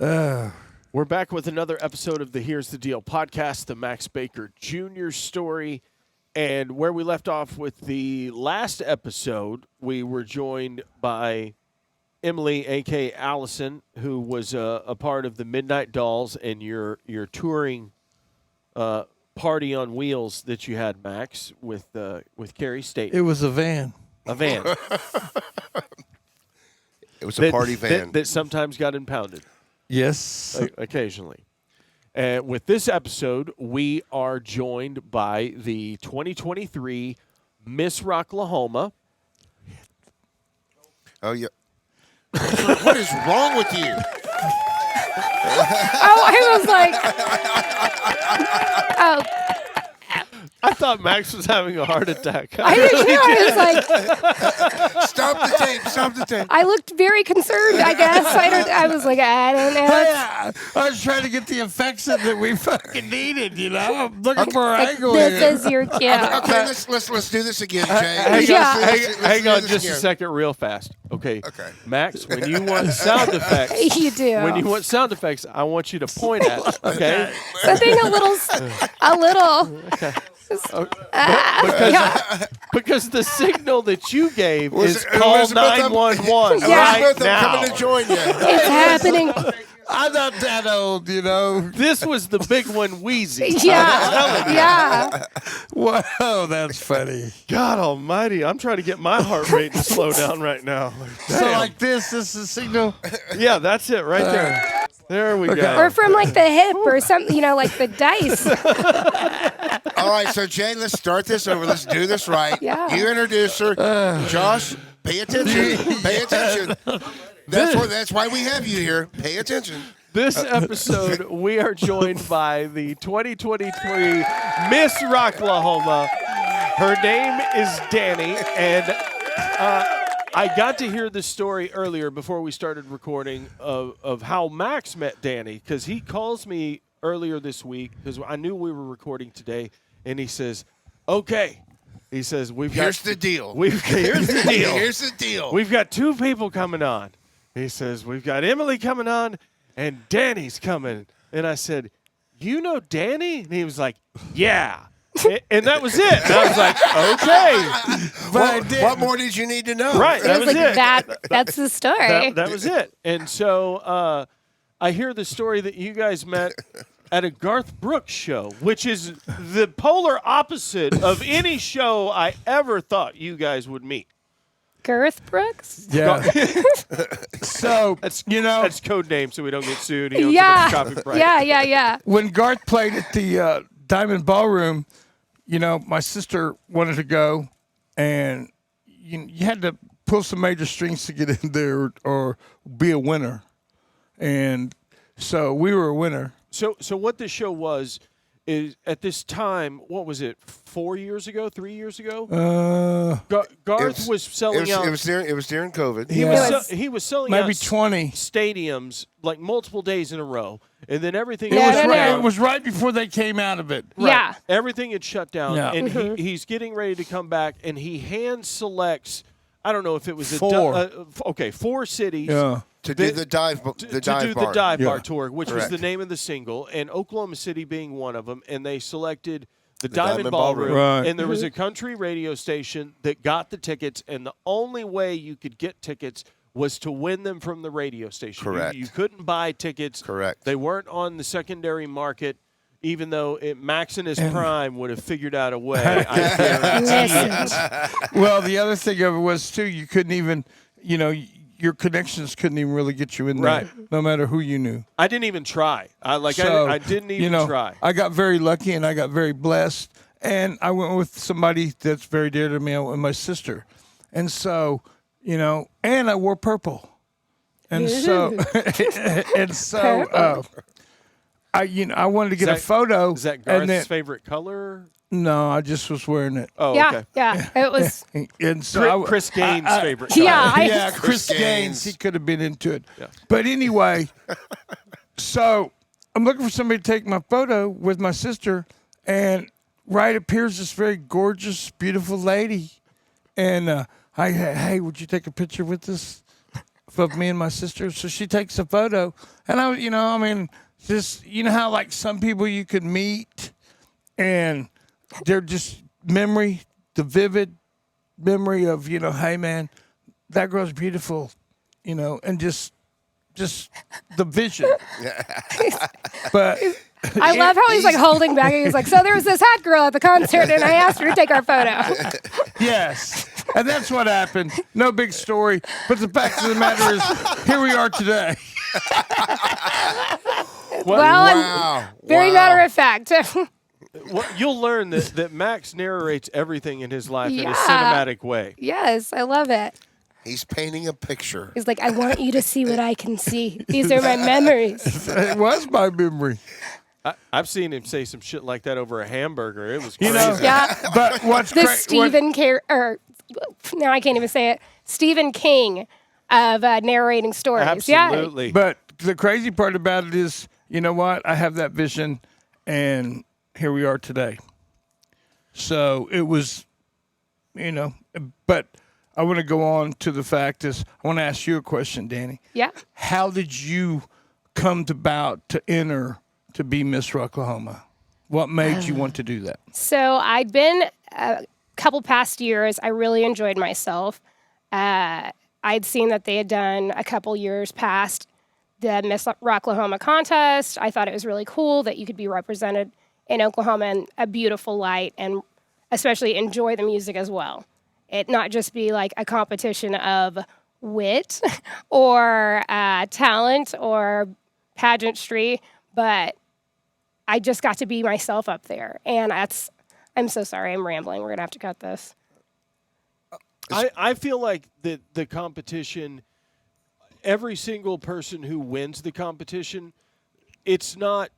We're back with another episode of the Here's the Deal podcast, the Max Baker Jr. story. And where we left off with the last episode, we were joined by Emily, a.k.a. Allison, who was a part of the Midnight Dolls and your touring party on wheels that you had, Max, with Carrie State. It was a van. A van. It was a party van. That sometimes got impounded. Yes. Occasionally. And with this episode, we are joined by the 2023 Miss Rocklahoma. Oh, yeah. What is wrong with you? I was like, oh. I thought Max was having a heart attack. I did too. I was like, Stop the tape. Stop the tape. I looked very concerned, I guess. I was like, I don't know. Yeah, I was trying to get the effects in that we fucking needed, you know? I'm looking for an angle here. This is your cue. Okay, let's do this again, Jay. Hang on just a second real fast. Okay. Max, when you want sound effects. You do. When you want sound effects, I want you to point at it, okay? Something a little. Okay. Because the signal that you gave is call 911 right now. I'm coming to join you. It's happening. I'm not that old, you know? This was the big one, Wheezy. Yeah. Yeah. Whoa, that's funny. God almighty, I'm trying to get my heart rate to slow down right now. So like this is the signal? Yeah, that's it right there. There we go. Or from like the hip or something, you know, like the dice. All right, so Jay, let's start this over. Let's do this right. Yeah. You introduce her. Josh, pay attention. Pay attention. That's why we have you here. Pay attention. This episode, we are joined by the 2023 Miss Rocklahoma. Her name is Dani, and I got to hear this story earlier before we started recording of how Max met Dani, because he calls me earlier this week because I knew we were recording today, and he says, "Okay." He says, Here's the deal. Here's the deal. Here's the deal. We've got two people coming on. He says, we've got Emily coming on and Dani's coming. And I said, you know Dani? And he was like, yeah. And that was it. And I was like, okay. What more did you need to know? Right. It was like it. that's the story. That was it. And so I hear the story that you guys met at a Garth Brooks show, which is the polar opposite of any show I ever thought you guys would meet. Garth Brooks? Yeah. So, That's code name so we don't get sued. He owns Yeah. a bunch of copyright. Yeah. when Garth played at the Diamond Ballroom, you know, my sister wanted to go, and you had to pull some major strings to get in there or be a winner. And so we were a winner. So what this show was is at this time, what was it, 4 years ago, 3 years ago? Garth was selling out. It was during COVID. He was selling maybe out 20 stadiums like multiple days in a row, and then everything. It was right before they came out of it. Right. Yeah. Everything had shut down, Yeah. and he's getting ready to come back, and he hand selects. I don't know if it was four cities. Yeah. To do the dive bar. The dive bar tour, which Correct. was the name of the single, and Oklahoma City being one of them, and they selected the Diamond Ballroom, Right. and there was a country radio station that got the tickets, and the only way you could get tickets was to win them from the radio station. Correct. You couldn't buy tickets. Correct. They weren't on the secondary market, even though Max in his prime would have figured out a way. I guarantee it. Well, the other thing of it was, too, you couldn't even, you know, your connections couldn't even really get you in there, Right. no matter who you knew. I didn't even try. I didn't even try. I got very lucky and I got very blessed, and I went with somebody that's very dear to me. I went with my sister, and so, you know, and I wore purple, and so I wanted to get a photo. Is that and Garth's favorite color? No, I just was wearing it. Oh, Yeah. okay. Yeah. It was. And so Chris Gaines' favorite color. Yeah. Chris Gaines, he could have been into it. Yeah. But anyway, so I'm looking for somebody to take my photo with my sister, and right appears this very gorgeous, beautiful lady. And hey, would you take a picture with us? of me and my sister. So she takes a photo, and just how like some people you could meet, and they're just the vivid memory of hey man, that girl's beautiful, and just the vision. But I love how he's like holding back. He's like, so there was this hot girl at the concert, and I asked her to take our photo. yes, and that's what happened. No big story, but the fact of the matter is, here we are today. Well, very matter of fact. Well, you'll learn that Max narrates everything in his life in a cinematic way. Yes, I love it. He's painting a picture. He's like, I want you to see what I can see. These are my memories. It was my memory. I've seen him say some shit like that over a hamburger. It was crazy. Yeah. But what's The Stephen now I can't even say it. Stephen King of narrating stories. Absolutely. Yeah. But the crazy part about it is, you know what? I have that vision, and here we are today. So it was, but I want to go on to the fact is, I want to ask you a question, Dani. Yeah. How did you come to enter to be Miss Rocklahoma? What made you want to do that? So I'd been a couple past years. I really enjoyed myself. I'd seen that they had done a couple years past the Miss Rocklahoma contest. I thought it was really cool that you could be represented in Oklahoma in a beautiful light, and especially enjoy the music as well. It not just be like a competition of wit or talent or pageantry, but I just got to be myself up there. And I'm so sorry, I'm rambling. We're going to have to cut this. I feel like the competition, every single person who wins the competition, it's not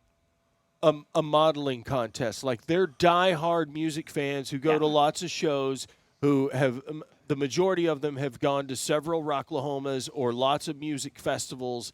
a modeling contest. Like, they're diehard music fans who go to lots of shows, who have the majority of them have gone to several Rocklahomas or lots of music festivals.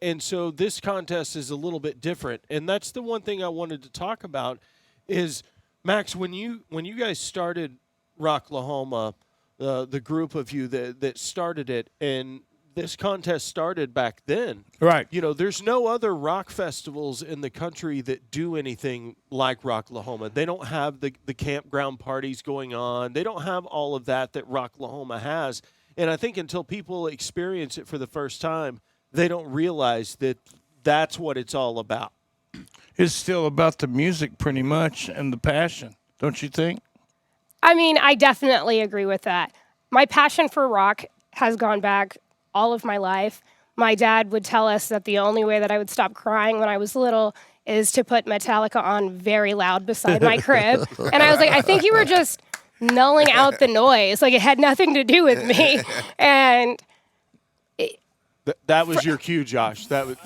And so this contest is a little bit different. And that's the one thing I wanted to talk about is, Max, when you guys started Rocklahoma, the group of you that started it, and this contest started back then. Right. There's no other rock festivals in the country that do anything like Rocklahoma. They don't have the campground parties going on. They don't have all of that Rocklahoma has. And I think until people experience it for the first time, they don't realize that that's what it's all about. It's still about the music pretty much and the passion, don't you think? I mean, I definitely agree with that. My passion for rock has gone back all of my life. My dad would tell us that the only way that I would stop crying when I was little is to put Metallica on very loud beside my crib. And I was like, I think you were just nulling out the noise. Like, it had nothing to do with me. And that was your cue, Josh. That was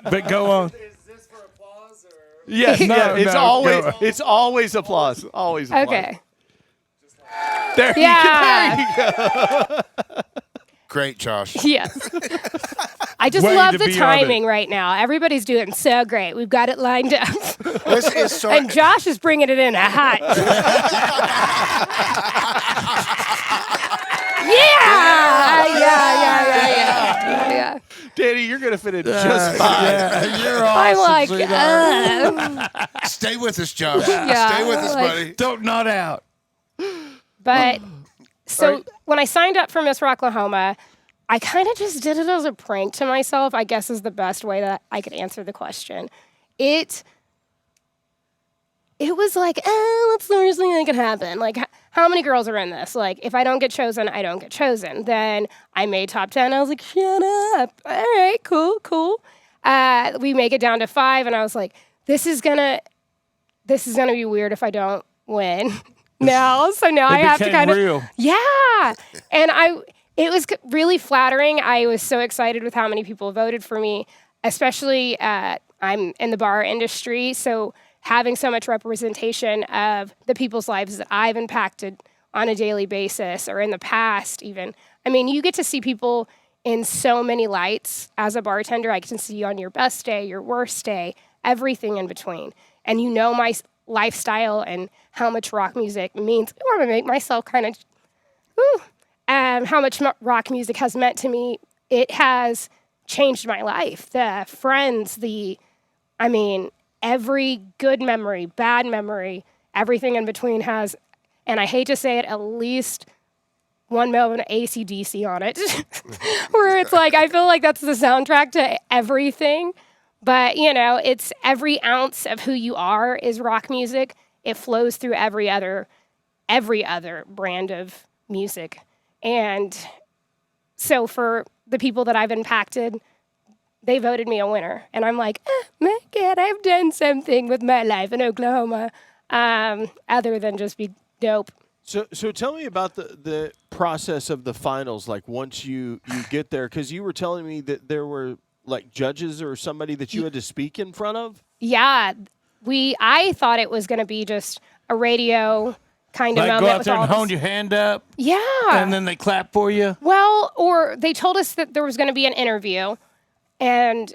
But go on. Yes, No, it's no, always go. it's always applause. Always applause. okay. There Yeah. you go. Great, Josh. Yes. I just Way love to the be on timing it. right now. Everybody's doing so great. We've got it lined up. It's so, And Josh is bringing it in hot. Yeah. Dani, you're gonna fit in just fine. Yeah, you're I'm awesome, like, sweetheart. stay with us, Josh. Yeah, Stay with us, like- buddy. Don't nod out. But so when I signed up for Miss Rocklahoma, I kind of just did it as a prank to myself, I guess is the best way that I could answer the question. It was like, what's the worst thing that could happen? Like, how many girls are in this? Like, if I don't get chosen, I don't get chosen. Then I made top 10. I was like, shut up. All right, cool. We make it down to 5, and I was like, this is gonna be weird if I don't win. So now I have to kind of real. yeah. And it was really flattering. I was so excited with how many people voted for me, especially I'm in the bar industry, so having so much representation of the people's lives that I've impacted on a daily basis or in the past even. I mean, you get to see people in so many lights as a bartender. I can see you on your best day, your worst day, everything in between. And you know my lifestyle and how much rock music means. I want to make myself kind of how much rock music has meant to me. It has changed my life. The friends, every good memory, bad memory, everything in between has, and I hate to say it, at least one moment of AC/DC on it, where it's like, I feel like that's the soundtrack to everything. But, it's every ounce of who you are is rock music. It flows through every other brand of music. And so for the people that I've impacted, they voted me a winner. And I'm like, my God, I've done something with my life in Oklahoma other than just be dope. So tell me about the process of the finals, like once you get there, because you were telling me that there were like judges or somebody that you had to speak in front of? Yeah. I thought it was going to be just a radio kind of Like moment. go out with there all and this- hold your hand up, Yeah. and then they clap for you. Well, or they told us that there was going to be an interview. And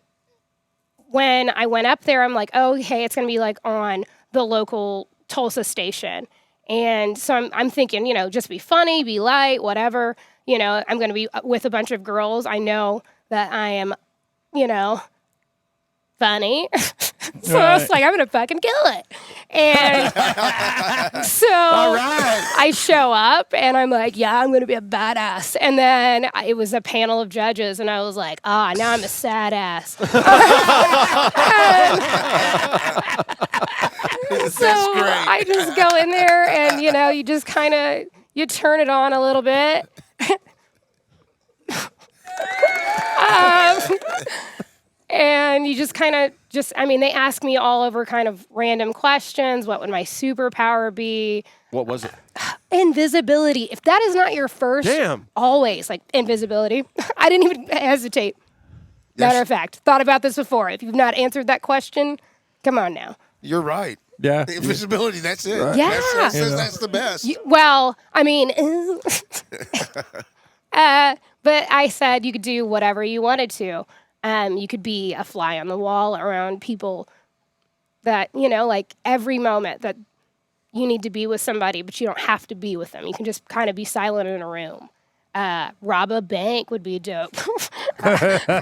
when I went up there, I'm like, oh, okay, it's going to be like on the local Tulsa station. And so I'm thinking, just be funny, be light, whatever. I'm going to be with a bunch of girls. I know that I am, funny. So I was like, I'm going to fucking kill it. And so I show up and I'm like, yeah, I'm going to be a badass. And then it was a panel of judges and I was like, now I'm a sad ass. So great. I just go in there and, you just kind of, you turn it on a little bit. And you just kind of they ask me all over kind of random questions. What would my superpower be? What was it? Invisibility. If that is not your first, Damn. always, like, invisibility. I didn't even hesitate. Matter of fact, thought about this before. If you've not answered that question, come on now. You're right. Yeah. Invisibility, that's it. Yeah. That's the best. But I said you could do whatever you wanted to. You could be a fly on the wall around people that, like every moment that you need to be with somebody, but you don't have to be with them. You can just kind of be silent in a room. Rob a bank would be dope. But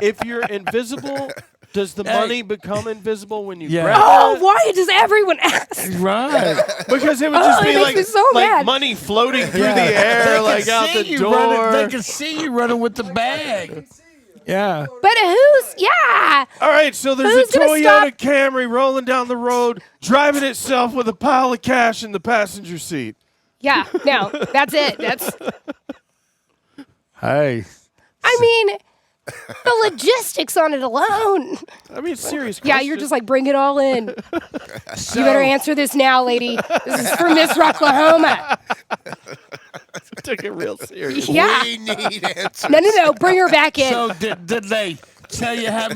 if you're invisible, does the Hey. money become invisible when you Yeah. grab Oh, it? why does everyone ask? Right. Because it would just Oh, be it makes like, me so mad. money floating through Yeah. the air, They like can out see the you door. running- They can see you running with the bag. Yeah. But yeah. All right, so there's Who's a gonna Toyota stop? Camry rolling down the road, driving itself with a pile of cash in the passenger seat. Yeah, no, that's it. Hey. The logistics on it alone. I mean, serious Yeah, question. you're just like, bring it all in. So, You better answer this now, lady. This is for Miss Rocklahoma. took it real serious. Yeah. We need answers. No. Bring her back in. So did they tell you how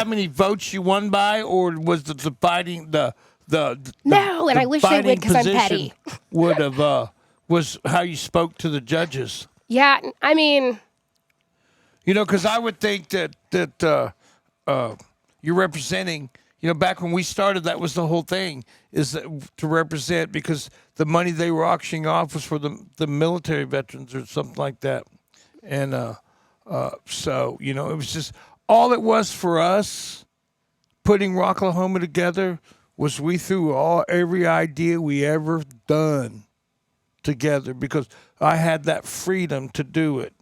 many votes you won by, or was the fighting the No, and I wish they fighting would because I'm position petty. would have was how you spoke to the judges? Yeah, Because I would think that you're representing. Back when we started, that was the whole thing, is that to represent, because the money they were auctioning off was for the military veterans or something like that. And so, it was just, all it was for us putting Rocklahoma together was we threw every idea we ever done together, because I had that freedom to do it.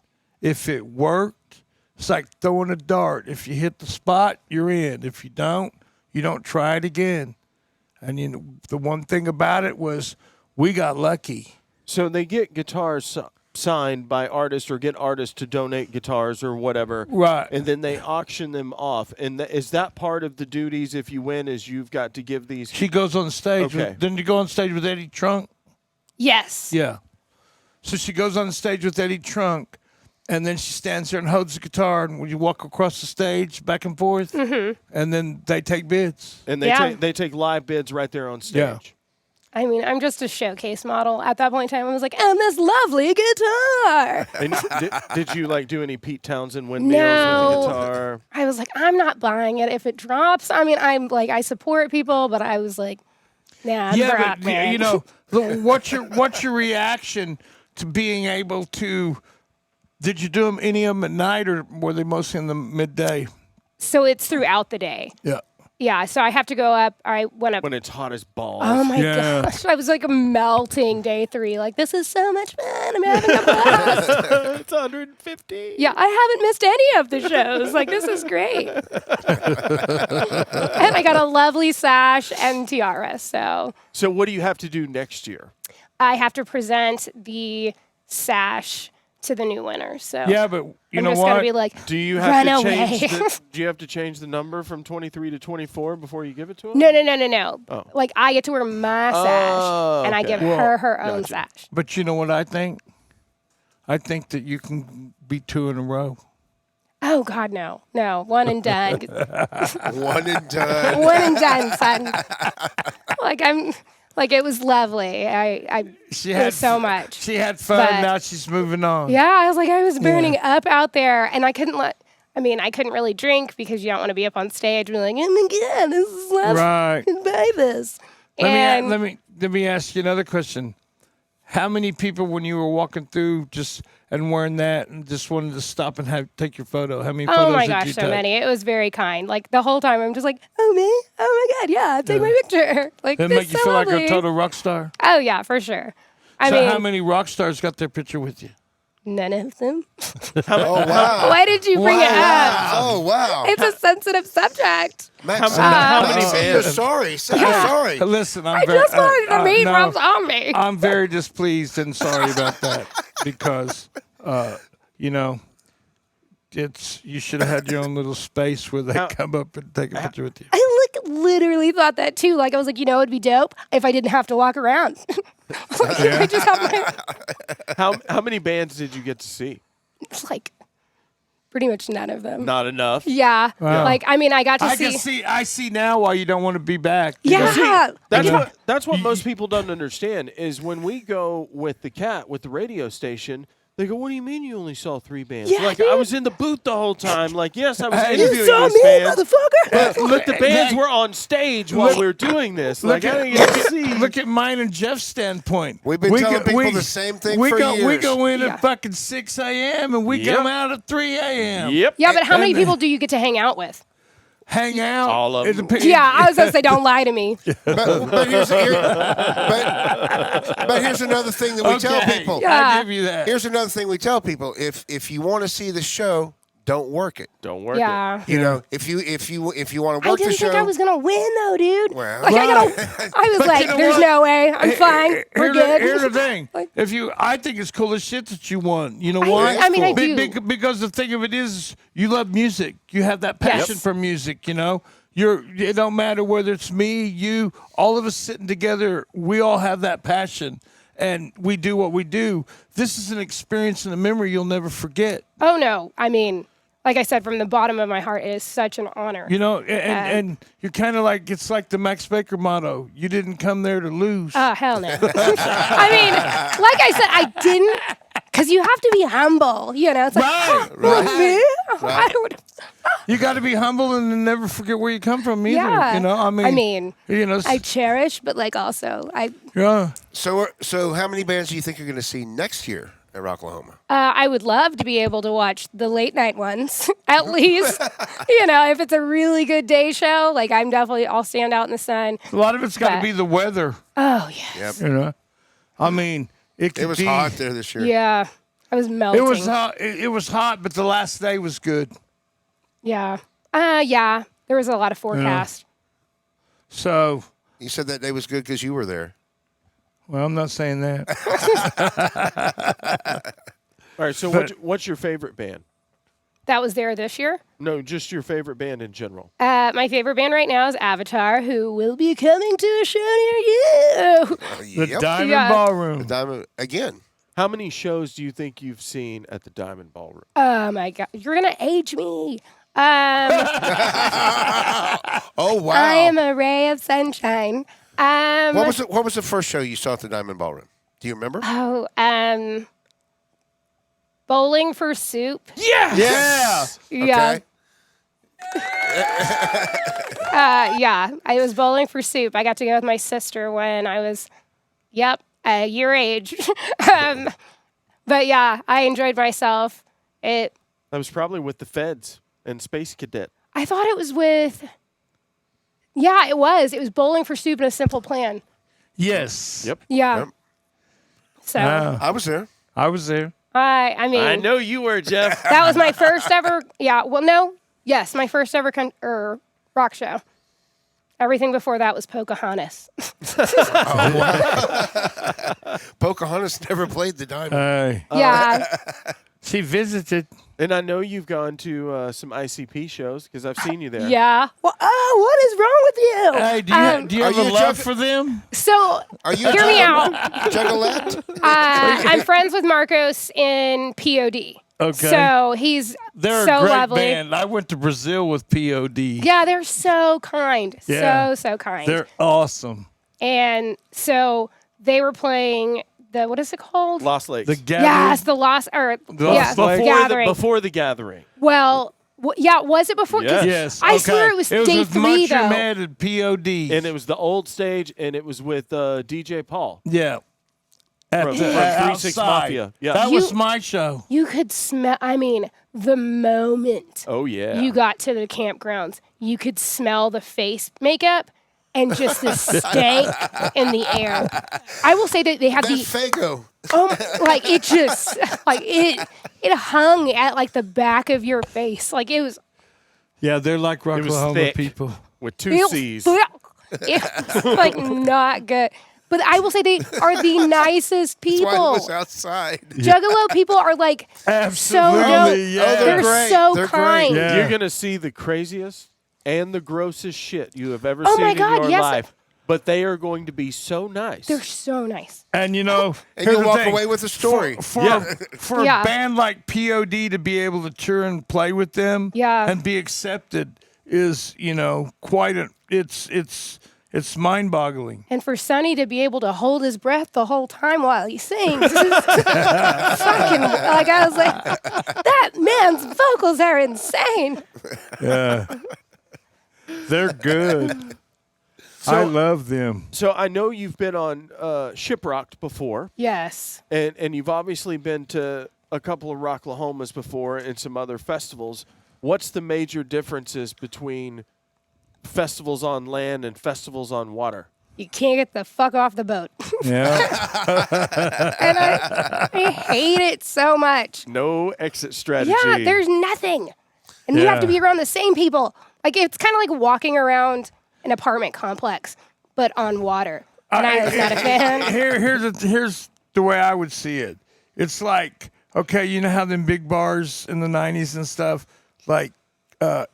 If it worked, it's like throwing a dart. If you hit the spot, you're in. If you don't try it again. And the one thing about it was we got lucky. So they get guitars signed by artists or get artists to donate guitars or whatever. Right. And then they auction them off. And is that part of the duties if you win, is you've got to give these? She goes on stage. Okay. Didn't you go on stage with Eddie Trunk? yes. Yeah. So she goes on stage with Eddie Trunk, and then she stands there and holds the guitar, and when you walk across the stage back and forth, and then they take bids. And Yeah. they take live bids right there on stage. Yeah. I'm just a showcase model. At that point in time, I was like, and this lovely guitar. And did you do any Pete Townsend windmills No. with the guitar? I was like, I'm not buying it if it drops. I support people, but I was like, Nah, I'm Yeah, Brock, but man. you know, what's your reaction to being able to? Did you do any of them at night, or were they mostly in the midday? So it's throughout the day. Yeah. Yeah, so I have to go up. I went up. When it's hot as balls. Oh my Yeah. gosh, I was like melting day 3. Like, this is so much fun. I'm having a blast. It's 150. Yeah, I haven't missed any of the shows. Like, this is great. And I got a lovely sash and tiara. So So what do you have to do next year? I have to present the sash to the new winner. So Yeah, but you I'm know just what? gonna be like, Do you run have to away. change do you have to change the number from 23 to 24 before you give it to him? No. Oh. Like, I get to wear my sash, and I okay. give Well, her own sash. But you know what I think? I think that you can be 2 in a row. Oh God, no, one and done. One and done. One and done, son. Like, it was lovely. She it was so much. She had fun. But- Now she's moving on. Yeah, I was burning up out there, and I couldn't really drink because you don't want to be up on stage and be like, oh my God, this is love. Right. Buy this. And Let me ask you another question. How many people, when you were walking through just and wearing that and just wanted to stop and take your photo? How many photos oh my did gosh, you so take? many. It was very kind. Like, the whole time I'm just like, oh me? Oh my God, yeah, take my picture. Like, That this make you so feel lovely. like a total rock star? Oh yeah, for sure. I So mean, how many rock stars got their picture with you? none of them. Oh, wow. Why did you bring it up? Oh, wow. It's a sensitive subject. Max, how Max, many say you're bands? sorry. Say you're sorry. Listen, I just wanted to meet Rob Zombie. I'm very displeased and sorry about that because, you know, you should have had your own little space where they come up and take a picture with you. I literally thought that too. Like, I was like, it'd be dope if I didn't have to walk around. I just have my, How many bands did you get to see? it's like, pretty much none of them. Not enough. Yeah. Wow. Like, I mean, I got to I see now why you don't want to be back. Yeah. That's what most people don't understand is when we go with the cat with the radio station. They go, what do you mean you only saw 3 bands? Yeah, like, dude. I was in the booth the whole time. Like, yes, I was Hey, interviewing You saw these me, bands. motherfucker. But the bands were on stage while we were doing this. Like, I didn't get to see. Look at mine and Jeff's standpoint. We've been telling people the same thing we for go, We years. go in Yeah. at fucking 6 a.m. and we Yep. come out at 3 a.m. Yep. Yeah, but how many And- people do you get to hang out with? Hang out. All of It them. dep- Yeah, I was going to say, don't lie to me. But here's another thing that we tell Okay, people. Yeah. I give you that. Here's another thing we tell people. If you want to see the show, don't work it. Don't work it. Yeah. You know, if you want to I work the didn't show, think I was going to win, though, dude. Well, Like, I was But like, you know there's what? no way. I'm fine. We're good. Here's the thing. Like- I think it's cool as shit that you won. You know I- why? I mean, I Be- do. because the thing of it is, you love music. You have that passion Yes. for music. You know, it don't matter whether it's me, you, all of us sitting together. We all have that passion, and we do what we do. This is an experience and a memory you'll never forget. Oh, no. I mean, like I said, from the bottom of my heart, it is such an honor. You know, and you're kind of like, it's like the Max Baker motto: you didn't come there to lose. Oh, hell no. I mean, like I said, I didn't, because you have to be humble. You know, it's like, Right, me? I would, You got to be humble and never forget where you come from either. yeah. You know, I mean, you know, I cherish, but like also, yeah. So how many bands do you think you're going to see next year at Rocklahoma? I would love to be able to watch the late night ones, at least. You know, if it's a really good day show, like I'll stand out in the sun. A lot of it's got to But- be the weather. Oh, yes. Yep. You know, I mean, It was hot there this year. Yeah. I was melting. It was hot. It was hot, but the last day was good. Yeah. Yeah. There was a lot of forecast. So, You said that day was good because you were there. well, I'm not saying that. All right, so what's your favorite band? That was there this year. No, just your favorite band in general. My favorite band right now is Avatar, who will be coming to a show near you. The Diamond Yeah. Ballroom. Diamond again. How many shows do you think you've seen at the Diamond Ballroom? Oh my God, you're gonna age me. Oh wow! I am a ray of sunshine. What was the first show you saw at the Diamond Ballroom? Do you remember? Bowling for Soup. Yes! Yeah. Yeah. Okay. Yeah, I was bowling for soup. I got to go with my sister when I was, your age. But yeah, I enjoyed myself. I was probably with the Feds and Space Cadet. I thought it was with. Yeah, it was. It was bowling for soup and a simple plan. Yes. Yep. Yeah. Yep. So I was there. I was there. I mean, I know you were, Jeff. that was my first ever. Yeah. Well, no. Yes, my first ever rock show. Everything before that was Pocahontas. Pocahontas never played the Diamond. Yeah. She visited. And I know you've gone to some ICP shows because I've seen you there. Yeah. Well, what is wrong with you? Hey, do you Are have a you love jugg- for them? So, Are you hear me out. Juggalette? I'm friends with Marcos in POD. Okay. So They're so a great lovely. band. I went to Brazil with POD. Yeah, they're so kind. Yeah. So kind. They're awesome. And so they were playing what is it called? Lost Lakes. The gathering. Yes, the Lost Lost Lakes. Gathering. Before the gathering. Well, was it before? 'Cause Yes. I okay. swear it was day with 3 Muncher though. Med at POD. And it was the old stage, and it was with DJ Paul. Yeah. From 3-6 Mafia. Yeah. That was You- my show. You could smell. I mean, the moment Oh, yeah. you got to the campgrounds, you could smell the face makeup and just the stank in the air. I will say that they had That Fago. like it just like it hung at like the back of your face. Like it was Yeah, they're like was Rocklahoma thick. people. With 2 it, C's. It was like not good. But I will say they are the nicest That's why it people. was outside. Juggalo people are like so Absolutely, dope. yeah. Oh, They're great. so They're kind. great. Yeah. You're going to see the craziest and the grossest shit you have ever Oh seen my in God, your yes. life. But they are going to be so nice. They're so nice. And you know, And here's you'll the walk thing. away with a story. For Yeah. a band like POD to be able to tour and play with them Yeah. and be accepted is, quite it's mind-boggling. And for Sonny to be able to hold his breath the whole time while he sings, is fucking like I was like, that man's vocals are insane. Yeah. They're good. I love them. So I know you've been on Shiprocked before, Yes. and you've obviously been to a couple of Rocklahomas before and some other festivals. What's the major differences between festivals on land and festivals on water? You can't get the fuck off the boat. Yeah. And I hate it so much. No exit strategy. Yeah, there's nothing. And you have to Yeah. be around the same people. Like it's kind of like walking around an apartment complex, but on water. And I was not a fan. Here's the way I would see it. It's like, okay, you know how them big bars in the 90s and stuff, like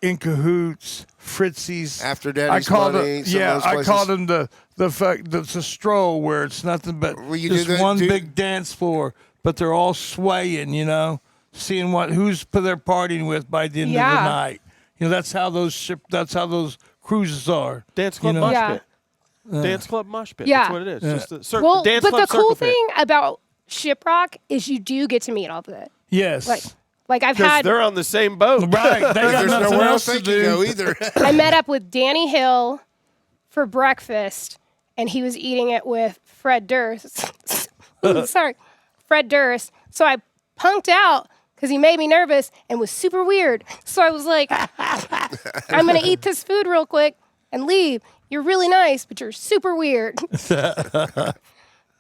In Cahoots, Fritzy's. After Daddy's Money, some of those I places. call them the stroll where it's nothing but Where you just do the- one do- big dance floor, but they're all swaying, seeing who's they're partying with by the end of the Yeah. night. That's how those cruises are. Dance Club You know? Mosh Yeah. Pit. Dance Club Mosh Pit. Yeah. That's what it is. Yeah. Just the Well, Dance but Club the cool Circle Pit. thing about Shiprock is you do get to meet all of it. Yes. Like I've Because had, they're on the same boat. Right. They got There's nothing nowhere else else to they can go do. either. I met up with Danny Hill for breakfast, and he was eating it with Fred Durst. Sorry, Fred Durst. So I punked out because he made me nervous and was super weird. So I was like, I'm going to eat this food real quick and leave. You're really nice, but you're super weird.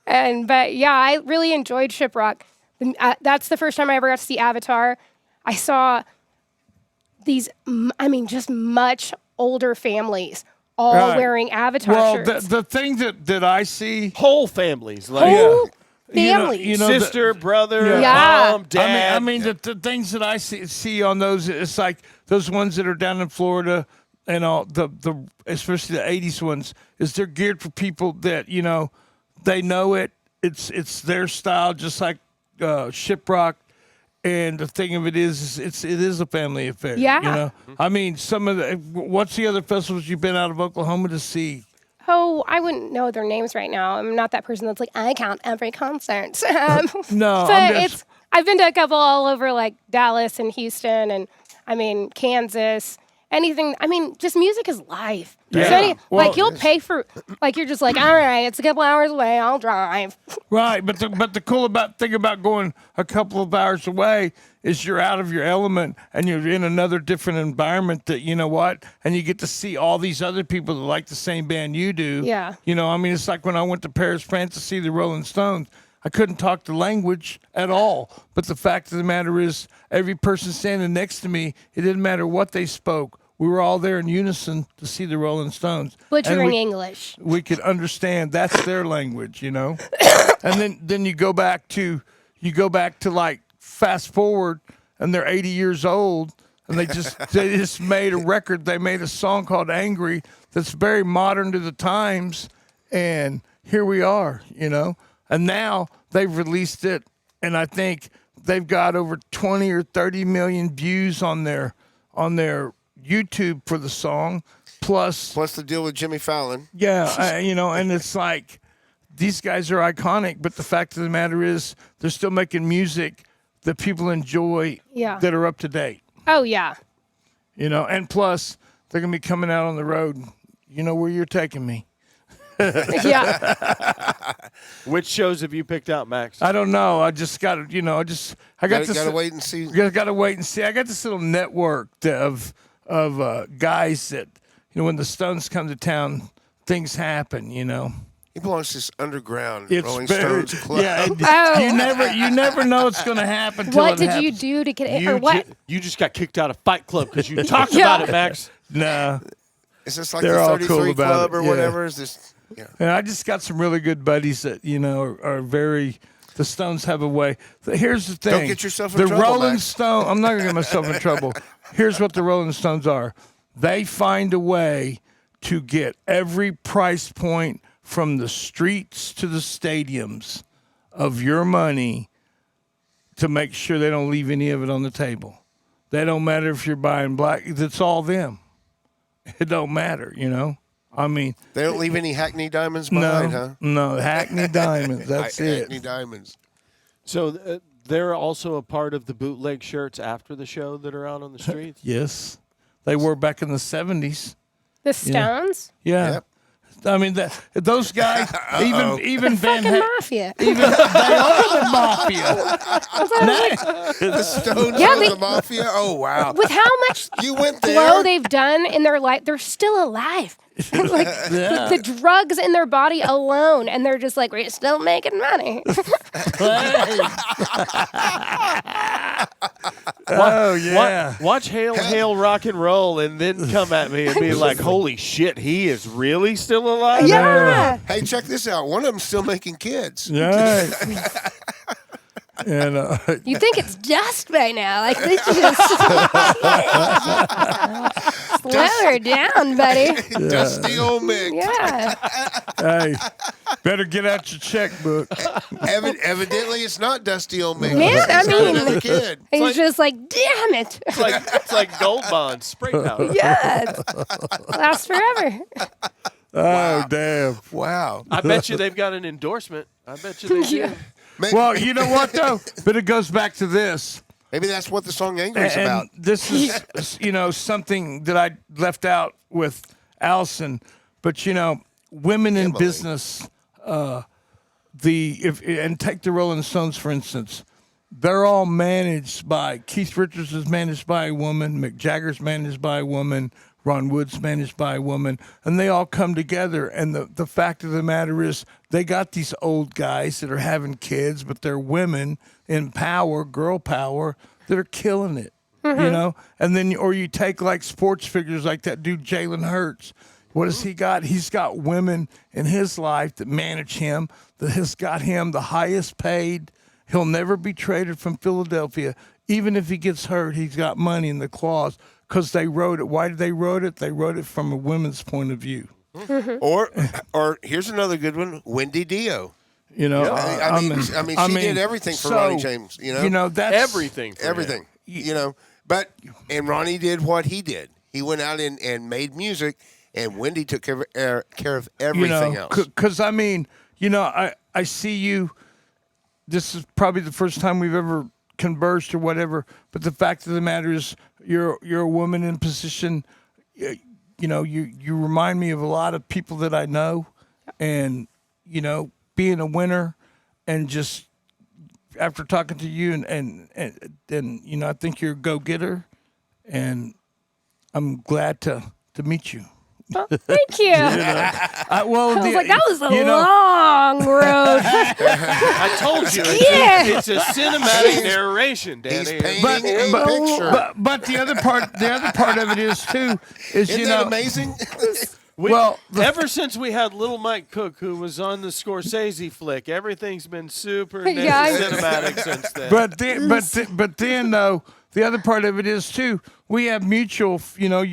But yeah, I really enjoyed Shiprock. That's the first time I ever got to see Avatar. I saw these, just much older families all Right. wearing Avatar Well, shirts. the thing that I see, Whole families. Like Whole you know- families. you know, the- sister, brother, Yeah. mom, dad. I mean the things that I see on those, it's like those ones that are down in Florida and all the especially the 80s ones, is they're geared for people that they know it. It's their style, just like Shiprock. And the thing of it is it is a family affair. Yeah. I mean, what's the other festivals you've been out of Oklahoma to see? Oh, I wouldn't know their names right now. I'm not that person that's like, I count every concert. No, I've been to a couple all over like Dallas and Houston and Kansas anything. I mean, just music is life. Yeah. So Well, like you'll pay for, like you're just like, all right, it's a couple hours away, I'll drive. Right, but the cool thing about going a couple of hours away is you're out of your element and you're in another different environment that, you know what, and you get to see all these other people that like the same band you do. Yeah. You know, I mean, it's like when I went to Paris, France to see the Rolling Stones. I couldn't talk the language at all. But the fact of the matter is, every person standing next to me, it didn't matter what they spoke. We were all there in unison to see the Rolling Stones. Butchering English. We could understand that's their language, you know. And then you go back to like fast forward, and they're 80 years old, and they just made a record. They made a song called "Angry" that's very modern to the times, and here we are, you know. And now they've released it, and I think they've got over 20 or 30 million views on their YouTube for the song, plus the deal with Jimmy Fallon. yeah, you know, and it's like these guys are iconic, but the fact of the matter is they're still making music that people enjoy that are up to date. Oh, yeah. You know, and plus they're going to be coming out on the road. You know where you're taking me. Yeah. Which shows have you picked out, Max? I don't know. I just got to, you know, I got Gotta wait and see. Got to wait and see. I got this little network of guys that, you know, when the Stones come to town, things happen, you know. He belongs to this underground It's Rolling very, Stones club. yeah. Oh. You never know what's going to happen. Till What it did you happens. do to get it? You Or what? you just got kicked out of Fight Club because you talked about it, Max. Nah. Is this like They're the all 33 cool about Club it, or yeah. whatever? Is this? Yeah. And I just got some really good buddies that, you know, are very. The Stones have a way. Here's the thing. Don't get yourself in the trouble, Rolling Max. Stone. I'm not going to get myself in trouble. Here's what the Rolling Stones are. They find a way to get every price point from the streets to the stadiums of your money to make sure they don't leave any of it on the table. They don't matter if you're buying black. It's all them. It don't matter, you know. I mean, They don't leave any Hackney Diamonds behind, huh? no, Hackney Diamonds. That's it. Hackney Diamonds. So they're also a part of the bootleg shirts after the show that are out on the streets? Yes, they were back in the 70s. The Stones? Yeah, Yep. I mean those guys, even Van Fucking Halen, mafia. even they are the mafia. The Stones Yeah, are they- the mafia? Oh, wow. With how much You went there? blow they've done in their life, they're still alive. Like Yeah. the drugs in their body alone, and they're just like, we're still making money. Oh yeah. Watch Hail Rock and Roll and then come at me and be like, holy shit, he is really still alive? Yeah. Hey, check this out. One of them's still making kids. Right. And You think it's dust by now. Like, they just slow her down, buddy. Dusty old Mick. Yeah. hey, better get out your checkbook. Evidently, it's not Dusty old Mick. Man, I He's got mean- another kid. He's just like, damn it. It's like Gold Bond spray powder. Yeah. Lasts forever. Oh damn. Wow. I bet you they've got an endorsement. I bet you they do. Yeah. Maybe, Well, you know what though? But it goes back to this. maybe that's what the song Angry is And about. this is, you know, something that I left out with Allison. But you know, women in Emily. business, and take the Rolling Stones for instance. They're all managed by Keith Richards is managed by a woman, Mick Jagger's managed by a woman, Ron Wood's managed by a woman, and they all come together. And the fact of the matter is, they got these old guys that are having kids, but they're women in power, girl power, that are killing it. You know, and then or you take like sports figures like that dude Jalen Hurts. What has he got? He's got women in his life that manage him, that has got him the highest paid. He'll never be traded from Philadelphia. Even if he gets hurt, he's got money in the clause because they wrote it. Why did they wrote it? They wrote it from a women's point of view. Or here's another good one, Wendy Dio. You know, I mean, she did everything for Ronnie James. You know, that's Everything. for him. everything. You know, and Ronnie did what he did. He went out and made music, and Wendy took care of everything else. Because I mean, you know, I see you. This is probably the first time we've ever conversed or whatever. But the fact of the matter is, you're a woman in position you know, you remind me of a lot of people that I know, and you know, being a winner, and just after talking to you, and you know, I think you're a go-getter, and I'm glad to meet you. Well, thank you. I was like, that was a long road. I told you, it's a cinematic narration, Danny. He's painting a picture. But the other part of it is too is Isn't you that know amazing? Ever since we had Little Mike Cook, who was on the Scorsese flick, everything's been super cinematic since then. But then though, the other part of it is too, we have mutual. You know,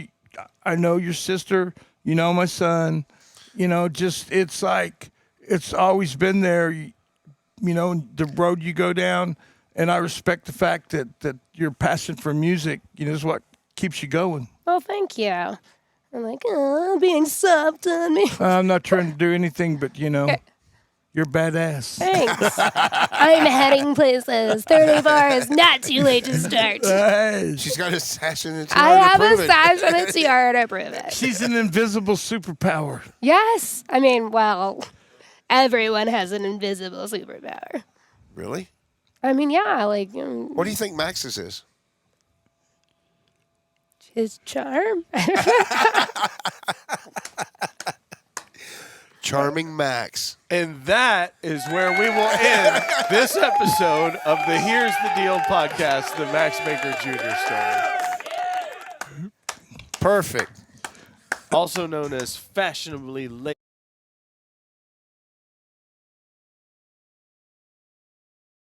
I know your sister. You know my son. You know, just it's like it's always been there. You know the road you go down, and I respect the fact that your passion for music, you know, is what keeps you going. Well, thank you. I'm like, oh, being soft on me. I'm not trying to do anything, but you know, you're badass. Thanks. I'm heading places. 34 is not too late to start. Hey, She's got a sash in it. I have a sash and a tiara to prove it. she's an invisible superpower. Yes. I mean, well, everyone has an invisible superpower. Really? I mean, yeah, like What do you think Max's is? his charm. Charming Max. And that is where we will end this episode of the Here's the Deal podcast, the Max Baker Jr. story. Perfect. Also known as fashionably late.